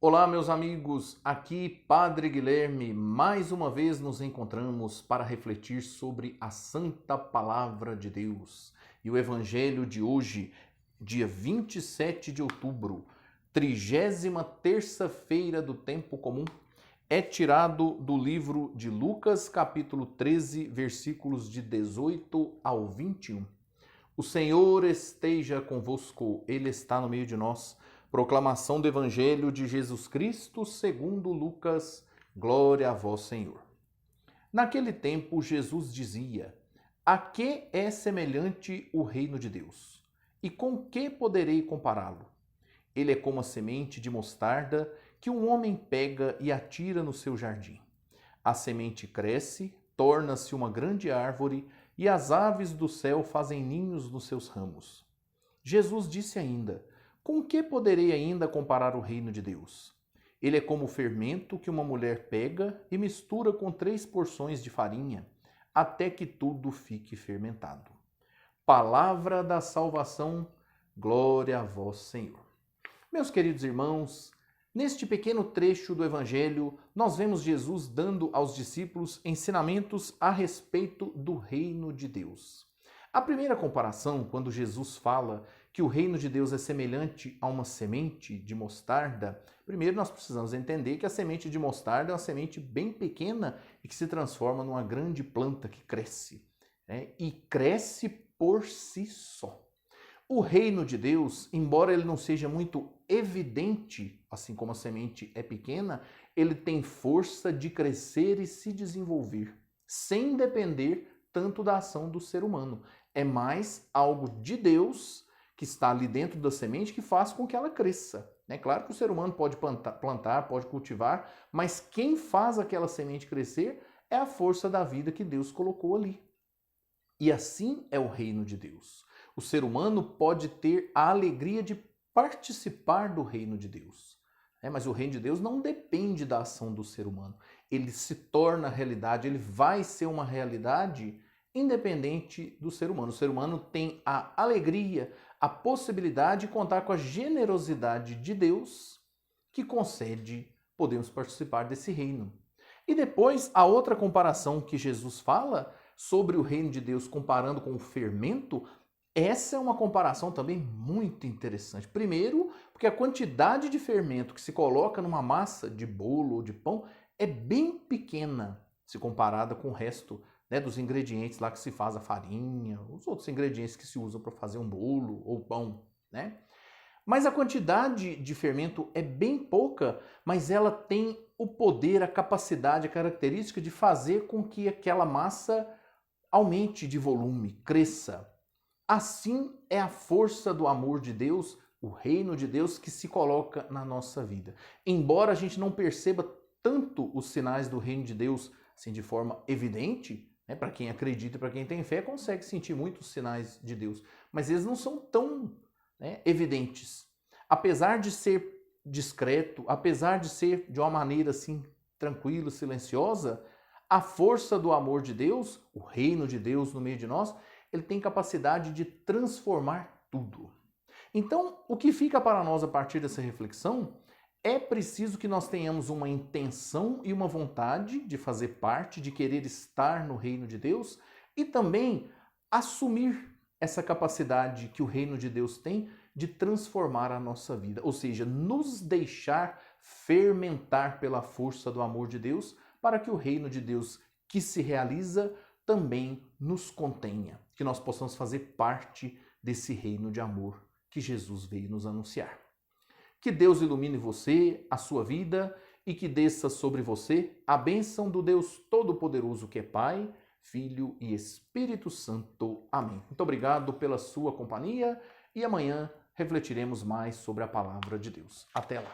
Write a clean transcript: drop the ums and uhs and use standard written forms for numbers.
Olá, meus amigos, aqui Padre Guilherme. Mais uma vez nos encontramos para refletir sobre a Santa Palavra de Deus. E o Evangelho de hoje, dia 27 de outubro, 33ª-feira do Tempo Comum, é tirado do livro de Lucas, capítulo 13, versículos de 18 ao 21. O Senhor esteja convosco, Ele está no meio de nós. Proclamação do Evangelho de Jesus Cristo segundo Lucas. Glória a vós, Senhor. Naquele tempo, Jesus dizia: A que é semelhante o reino de Deus? E com que poderei compará-lo? Ele é como a semente de mostarda que um homem pega e atira no seu jardim. A semente cresce, torna-se uma grande árvore e as aves do céu fazem ninhos nos seus ramos. Jesus disse ainda: Com que poderei ainda comparar o reino de Deus? Ele é como o fermento que uma mulher pega e mistura com 3 porções de farinha, até que tudo fique fermentado. Palavra da salvação, glória a vós, Senhor. Meus queridos irmãos, neste pequeno trecho do Evangelho, nós vemos Jesus dando aos discípulos ensinamentos a respeito do reino de Deus. A primeira comparação, quando Jesus fala que o reino de Deus é semelhante a uma semente de mostarda, primeiro nós precisamos entender que a semente de mostarda é uma semente bem pequena e que se transforma numa grande planta que cresce, e cresce por si só. O reino de Deus, embora ele não seja muito evidente, assim como a semente é pequena, ele tem força de crescer e se desenvolver, sem depender tanto da ação do ser humano. É mais algo de Deus que está ali dentro da semente que faz com que ela cresça. É claro que o ser humano pode plantar, pode cultivar, mas quem faz aquela semente crescer é a força da vida que Deus colocou ali. E assim é o reino de Deus. O ser humano pode ter a alegria de participar do reino de Deus. Mas o reino de Deus não depende da ação do ser humano. Ele se torna realidade, ele vai ser uma realidade independente do ser humano. O ser humano tem a alegria, a possibilidade de contar com a generosidade de Deus que concede podermos participar desse reino. E depois, a outra comparação que Jesus fala sobre o reino de Deus comparando com o fermento, essa é uma comparação também muito interessante. Primeiro, porque a quantidade de fermento que se coloca numa massa de bolo ou de pão é bem pequena se comparada com o resto dos ingredientes lá que se faz a farinha, os outros ingredientes que se usam para fazer um bolo ou pão, Mas a quantidade de fermento é bem pouca, mas ela tem o poder, a capacidade, a característica de fazer com que aquela massa aumente de volume, cresça. Assim é a força do amor de Deus, o reino de Deus que se coloca na nossa vida. Embora a gente não perceba tanto os sinais do reino de Deus assim de forma evidente, para quem acredita e para quem tem fé, consegue sentir muitos sinais de Deus, mas eles não são tão evidentes. Apesar de ser discreto, apesar de ser de uma maneira assim tranquila, silenciosa, a força do amor de Deus, o reino de Deus no meio de nós, ele tem capacidade de transformar tudo. Então, o que fica para nós a partir dessa reflexão é preciso que nós tenhamos uma intenção e uma vontade de fazer parte, de querer estar no reino de Deus e também assumir essa capacidade que o reino de Deus tem de transformar a nossa vida, ou seja, nos deixar fermentar pela força do amor de Deus para que o reino de Deus que se realiza também nos contenha, que nós possamos fazer parte desse reino de amor que Jesus veio nos anunciar. Que Deus ilumine você, a sua vida, e que desça sobre você a bênção do Deus Todo-Poderoso, que é Pai, Filho e Espírito Santo. Amém. Muito obrigado pela sua companhia e amanhã refletiremos mais sobre a palavra de Deus. Até lá.